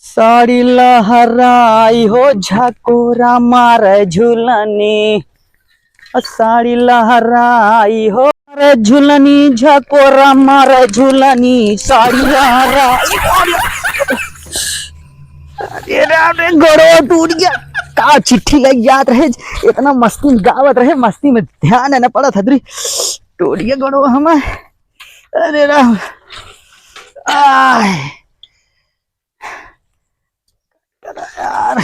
साड़ी लहराई हो झकोरा मारे झूलनी, साड़ी लहराई हो मारे झूलनी, झकोरा मारे झूलनी, साड़ी लहराई। अरे गड़ो टूट गया का चिट्ठी लग याद रहे, इतना मस्ती में गावत रहे, मस्ती में ध्यान है न पड़ा थदरी टूट गया गड़ो हम। अरे राम यार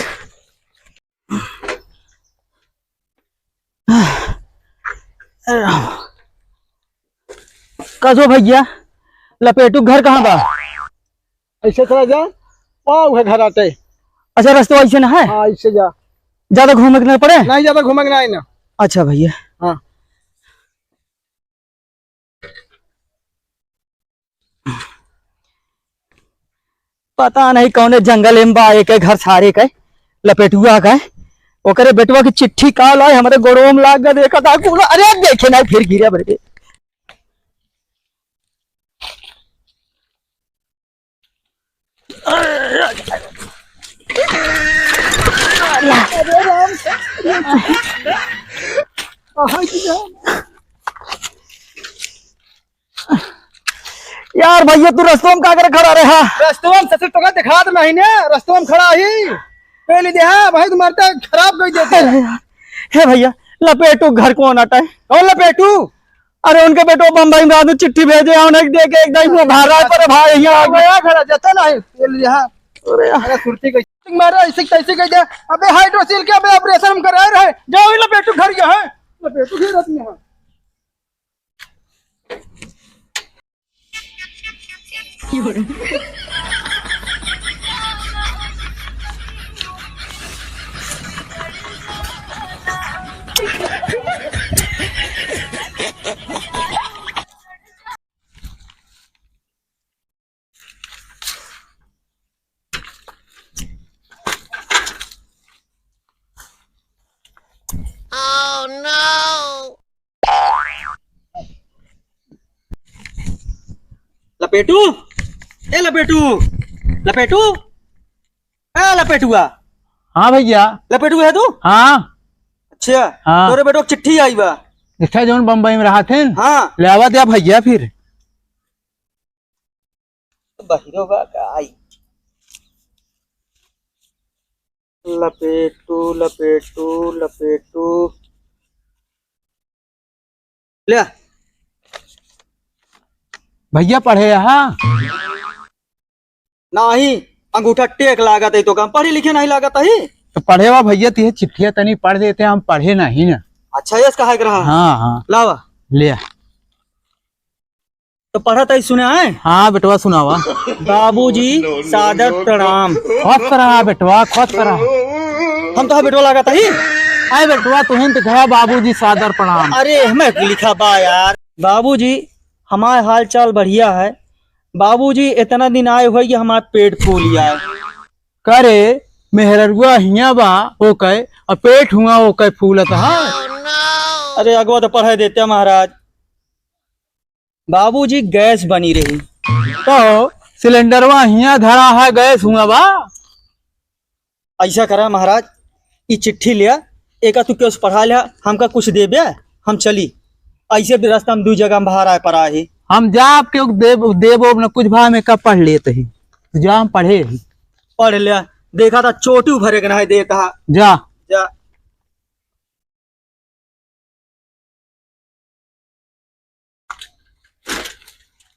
कसो भैया लपेटू घर कहाँ बा? ऐसे चला जा, पाव है घर आते। अच्छा रास्ता ऐसे ना है? हाँ ऐसे जा, ज्यादा घूमे के ना पड़े? नहीं ज्यादा घूमेंगे नहीं ना। अच्छा भैया हाँ पता नहीं कौन जंगल में बा एक घर सारे के लपेटुआ का ओकरे बेटवा की चिट्ठी का लाए हमारे गोड़ों में लाग गए देखा था कूला। अरे देखे ना फिर गिरा बेटे। यार भैया तू रस्तों में का करे खड़ा रहा? रस्तों में ससुर तो दिखा दे महीने, रस्तों में खड़ा ही पहले दे। हाँ भाई तुम्हारे तो खराब कर देते हैं। हे भैया लपेटू घर कौन आता है? कौन लपेटू? अरे उनके बेटो बम्बई में रात चिट्ठी भेजे उन्हें दे के एकदम भागा पर भाई यहाँ आ गया खड़ा जाता ना पहले। हाँ अरे सुरती कैसे मारा ऐसे कैसे कह दिया? अबे हाइड्रोसील के अबे ऑपरेशन करा रहे, जाओ लपेटू घर गया है, लपेटू घर रत में है। Oh no! लपेटू ए लपेटू लपेटू ए लपेटुआ। हाँ भैया। लपेटू है तू? हाँ अच्छा हाँ। तोरे बेटो की चिट्ठी आई बा। अच्छा जो बम्बई में रहा थे हाँ ले आवा दिया भैया फिर बहिरो बा का आई। लपेटू लपेटू लपेटू ले आ। भैया पढ़े यहाँ? नहीं अंगूठा टेक लागत है तो काम पढ़े लिखे नहीं लागत है। तो पढ़े वा भैया तुझे चिट्ठिया तनी पढ़ देते, हम पढ़े नहीं ना। अच्छा यस कहा रहा। हाँ हाँ लावा ले आ। तो पढ़ा था सुना है? हाँ बेटवा सुनावा। बाबूजी सादर प्रणाम। खुश रहा बेटवा खुश रहा। हम तो बेटवा लागत है। अरे बेटवा तुहन तो कहा बाबूजी सादर प्रणाम। अरे हमें लिखा बा यार। बाबूजी हमारे हाल चाल बढ़िया है। बाबूजी इतना दिन आए हुए कि हमारा पेट फूल गया है। करे मेहरुआ हिया बा ओ कहे और पेट हुआ ओ कहे फूलत है। अरे अगवा तो पढ़े देते महाराज। बाबूजी गैस बनी रही तो सिलेंडरवा हिया धरा है गैस हुआ बा। ऐसा करा महाराज ये चिट्ठी लिया एक तू क्यों पढ़ा लिया हमका कुछ देबे हम चली। ऐसे भी रास्ता में दो जगह में बाहर आए पड़ा है। हम जा आपके देवो न कुछ भाव में कब पढ़ लेते ही जा हम पढ़े ही। पढ़ लिया देखा था चोटू भरे के नहीं देता। जा जा